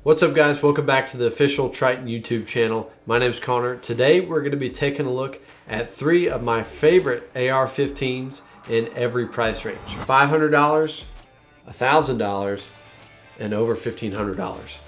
What's up guys, welcome back to the official Triton YouTube channel. My name is Connor. Today we're going to be taking a look at 3 of my favorite AR-15s in every price range. $500, $1,000, and over $1,500.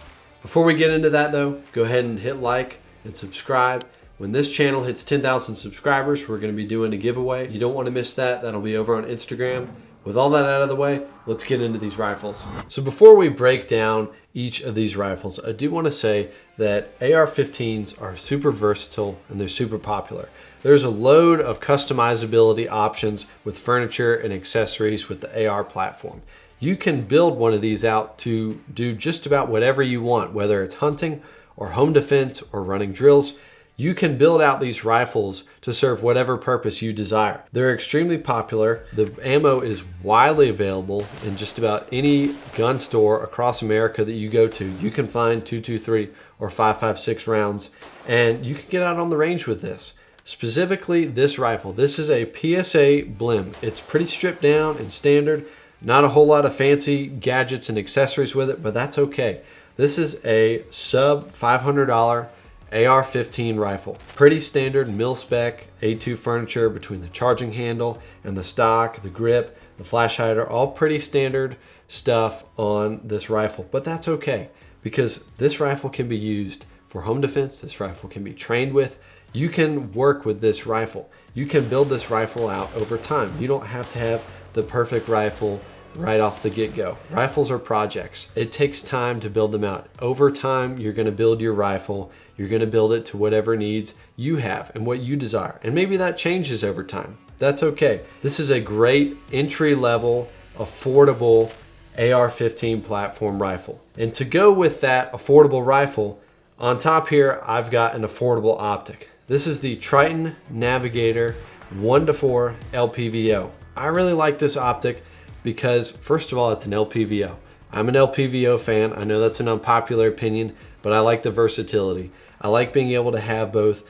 Before we get into that though, go ahead and hit like and subscribe. When this channel hits 10,000 subscribers, we're going to be doing a giveaway. You don't want to miss that. That'll be over on Instagram. With all that out of the way, let's get into these rifles. So before we break down each of these rifles, I do want to say that AR-15s are super versatile and they're super popular. There's a load of customizability options with furniture and accessories with the AR platform. You can build one of these out to do just about whatever you want, whether it's hunting or home defense or running drills. You can build out these rifles to serve whatever purpose you desire. They're extremely popular. The ammo is widely available in just about any gun store across America that you go to. You can find 223 or 556 rounds, and you can get out on the range with this. Specifically this rifle, this is a PSA blim. It's pretty stripped down and standard. Not a whole lot of fancy gadgets and accessories with it, but that's okay. This is a sub $500 AR-15 rifle. Pretty standard mil-spec A2 furniture between the charging handle and the stock, the grip, the flash hider, all pretty standard stuff on this rifle. But that's okay, because this rifle can be used for home defense. This rifle can be trained with. You can work with this rifle. You can build this rifle out over time. You don't have to have the perfect rifle right off the get-go. Rifles are projects. It takes time to build them out. Over time, you're going to build your rifle. You're going to build it to whatever needs you have and what you desire. And maybe that changes over time. That's okay. This is a great entry-level, affordable AR-15 platform rifle. And to go with that affordable rifle, on top here, I've got an affordable optic. This is the Triton Navigator 1:4 LPVO. I really like this optic because, first of all, it's an LPVO. I'm an LPVO fan. I know that's an unpopular opinion, but I like the versatility. I like being able to have both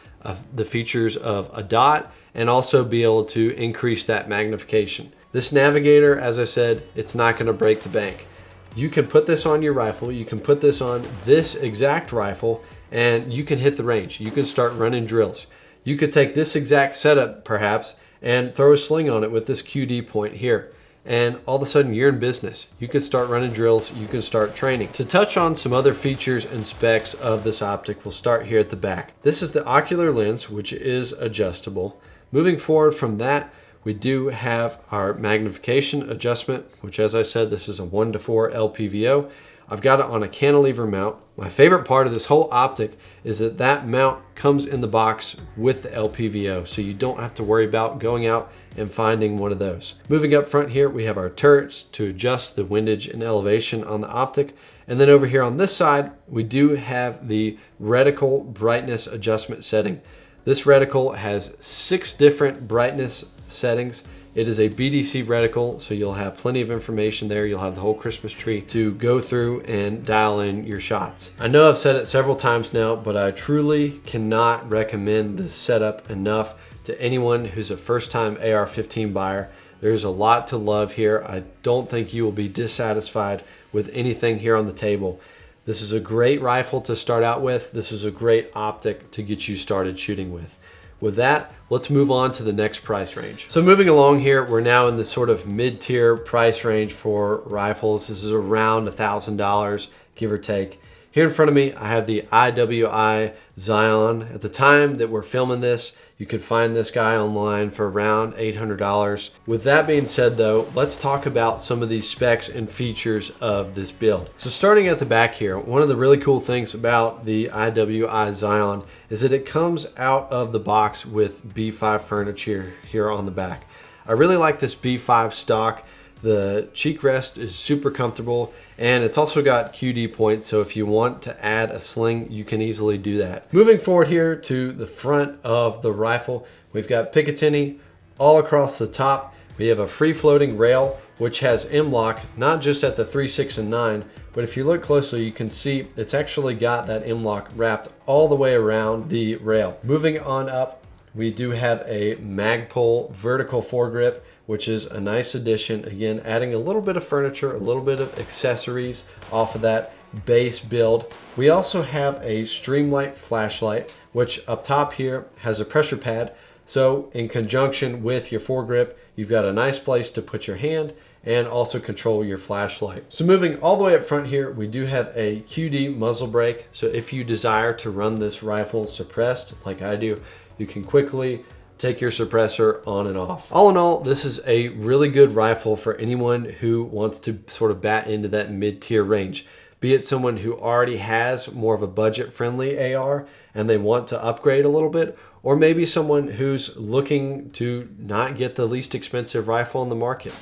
the features of a dot and also be able to increase that magnification. This Navigator, as I said, it's not going to break the bank. You can put this on your rifle. You can put this on this exact rifle and you can hit the range. You can start running drills. You could take this exact setup perhaps and throw a sling on it with this QD point here. And all of a sudden you're in business. You can start running drills, you can start training. To touch on some other features and specs of this optic, we'll start here at the back. This is the ocular lens, which is adjustable. Moving forward from that, we do have our magnification adjustment, which, as I said, this is a 1:4 LPVO. I've got it on a cantilever mount. My favorite part of this whole optic is that that mount comes in the box with the LPVO, so you don't have to worry about going out and finding one of those. Moving up front here, we have our turrets to adjust the windage and elevation on the optic. And then over here on this side, we do have the reticle brightness adjustment setting. This reticle has 6 different brightness settings. It is a BDC reticle, so you'll have plenty of information there. You'll have the whole Christmas tree to go through and dial in your shots. I know I've said it several times now, but I truly cannot recommend this setup enough to anyone who's a first-time AR-15 buyer. There's a lot to love here. I don't think you will be dissatisfied with anything here on the table. This is a great rifle to start out with. This is a great optic to get you started shooting with. With that, let's move on to the next price range. So moving along here, we're now in this sort of mid-tier price range for rifles. This is around $1,000, give or take. Here in front of me, I have the IWI Zion. At the time that we're filming this, you could find this guy online for around $800. With that being said though, let's talk about some of these specs and features of this build. So starting at the back here, one of the really cool things about the IWI Zion is that it comes out of the box with B5 furniture here on the back. I really like this B5 stock. The cheek rest is super comfortable, and it's also got QD points, so if you want to add a sling, you can easily do that. Moving forward here to the front of the rifle, we've got Picatinny all across the top. We have a free-floating rail, which has M-LOK, not just at the 3, 6, and 9, but if you look closely, you can see it's actually got that M-LOK wrapped all the way around the rail. Moving on up, we do have a Magpul vertical foregrip, which is a nice addition. Again, adding a little bit of furniture, a little bit of accessories off of that. base build. We also have a Streamlight flashlight, which up top here has a pressure pad. So in conjunction with your foregrip, you've got a nice place to put your hand and also control your flashlight. So moving all the way up front here, we do have a QD muzzle brake. So if you desire to run this rifle suppressed like I do, you can quickly take your suppressor on and off. All in all, this is a really good rifle for anyone who wants to sort of bat into that mid-tier range. Be it someone who already has more of a budget-friendly AR and they want to upgrade a little bit, or maybe someone who's looking to not get the least expensive rifle on the market.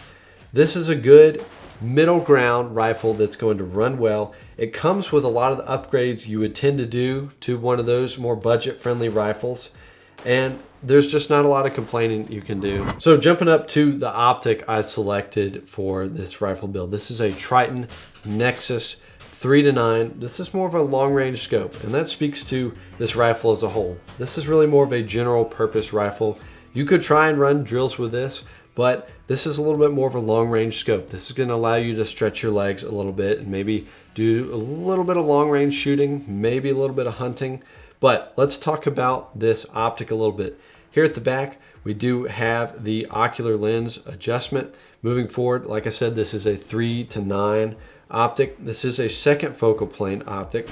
This is a good middle ground rifle that's going to run well. It comes with a lot of the upgrades you would tend to do to one of those more budget-friendly rifles, and there's just not a lot of complaining you can do. So jumping up to the optic I selected for this rifle build, this is a Triton Nexus 3-9. This is more of a long range scope, and that speaks to this rifle as a whole. This is really more of a general purpose rifle. You could try and run drills with this, but this is a little bit more of a long range scope. This is going to allow you to stretch your legs a little bit and maybe do a little bit of long range shooting, maybe a little bit of hunting. But let's talk about this optic a little bit. Here at the back, we do have the ocular lens adjustment. Moving forward, like I said, this is a 3-9 optic. This is a second focal plane optic.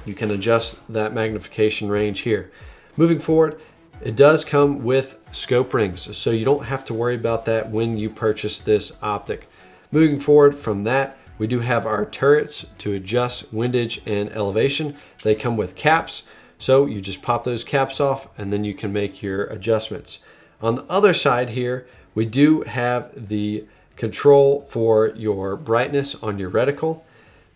You can adjust that magnification range here. Moving forward, it does come with scope rings, so you don't have to worry about that when you purchase this optic. Moving forward from that, we do have our turrets to adjust windage and elevation. They come with caps, so you just pop those caps off and then you can make your adjustments. On the other side here, we do have the control for your brightness on your reticle.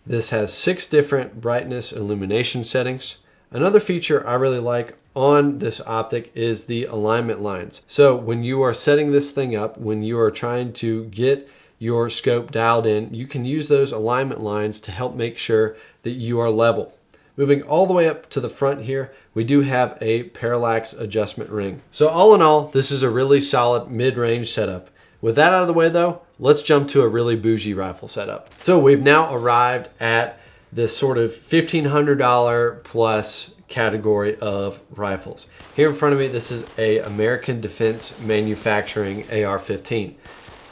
This has 6 different brightness illumination settings. Another feature I really like on this optic is the alignment lines. So when you are setting this thing up, when you are trying to get your scope dialed in, you can use those alignment lines to help make sure that you are level. Moving all the way up to the front here, we do have a parallax adjustment ring. So all in all, this is a really solid mid-range setup. With that out of the way though, let's jump to a really bougie rifle setup. So we've now arrived at this sort of $1,500 plus category of rifles. Here in front of me, this is a American Defense Manufacturing AR-15.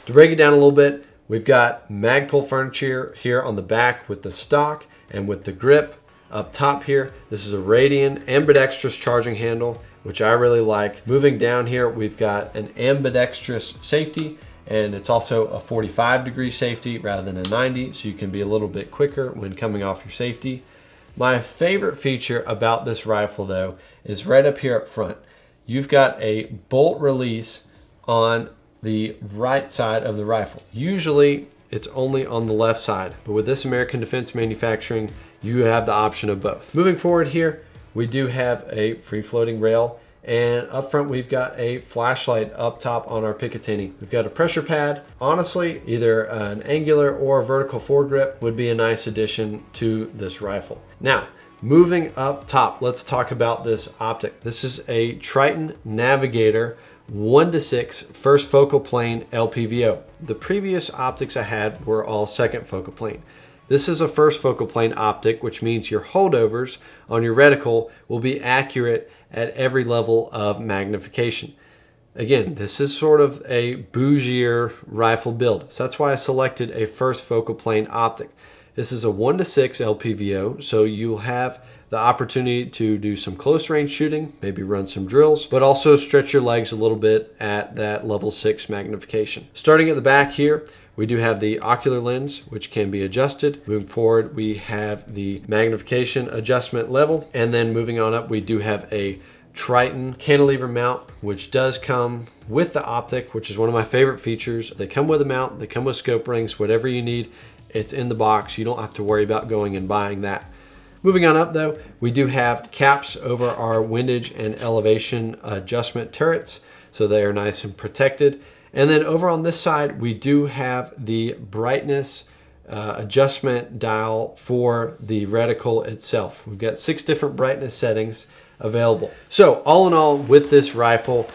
To break it down a little bit, we've got Magpul furniture here on the back with the stock and with the grip. Up top here, this is a Radian ambidextrous charging handle, which I really like. Moving down here, we've got an ambidextrous safety, and it's also a 45-degree safety rather than a 90, so you can be a little bit quicker when coming off your safety. My favorite feature about this rifle though is right up here up front. You've got a bolt release on the right side of the rifle. Usually it's only on the left side, but with this American Defense Manufacturing, you have the option of both. Moving forward here, we do have a free-floating rail, and up front we've got a flashlight up top on our Picatinny. We've got a pressure pad. Honestly, either an angular or a vertical foregrip would be a nice addition to this rifle. Now, moving up top, let's talk about this optic. This is a Triton Navigator 1-6 first focal plane LPVO. The previous optics I had were all second focal plane. This is a first focal plane optic, which means your holdovers on your reticle will be accurate at every level of magnification. Again, this is sort of a bougier rifle build, so that's why I selected a first focal plane optic. This is a 1-6 LPVO, so you'll have the opportunity to do some close range shooting, maybe run some drills, but also stretch your legs a little bit at that level 6 magnification. Starting at the back here, we do have the ocular lens, which can be adjusted. Moving forward, we have the magnification adjustment level. And then moving on up, we do have a Triton cantilever mount, which does come with the optic, which is one of my favorite features. They come with a mount, they come with scope rings, whatever you need, it's in the box. You don't have to worry about going and buying that. Moving on up though, we do have caps over our windage and elevation adjustment turrets, so they are nice and protected. And then over on this side, we do have the brightness adjustment dial for the reticle itself. We've got 6 different brightness settings available. So all in all, with this rifle,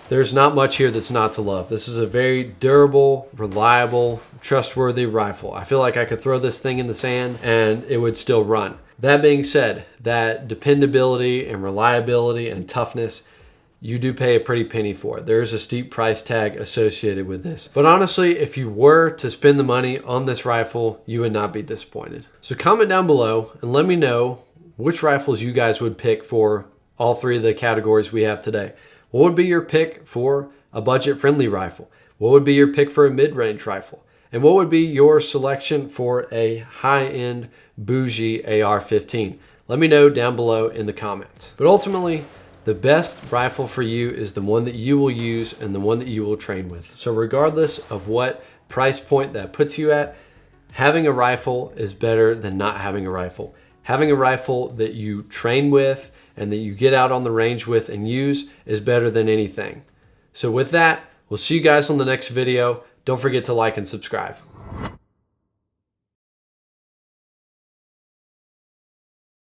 there's not much here that's not to love. This is a very durable, reliable, trustworthy rifle. I feel like I could throw this thing in the sand and it would still run. That being said, that dependability and reliability and toughness, you do pay a pretty penny for it. There is a steep price tag associated with this. But honestly, if you were to spend the money on this rifle, you would not be disappointed. So comment down below and let me know which rifles you guys would pick for all three of the categories we have today. What would be your pick for a budget-friendly rifle? What would be your pick for a mid-range rifle? And what would be your selection for a high-end bougie AR-15? Let me know down below in the comments. But ultimately, the best rifle for you is the one that you will use and the one that you will train with. So regardless of what price point that puts you at, having a rifle is better than not having a rifle. Having a rifle that you train with and that you get out on the range with and use is better than anything. So with that, we'll see you guys on the next video. Don't forget to like and subscribe.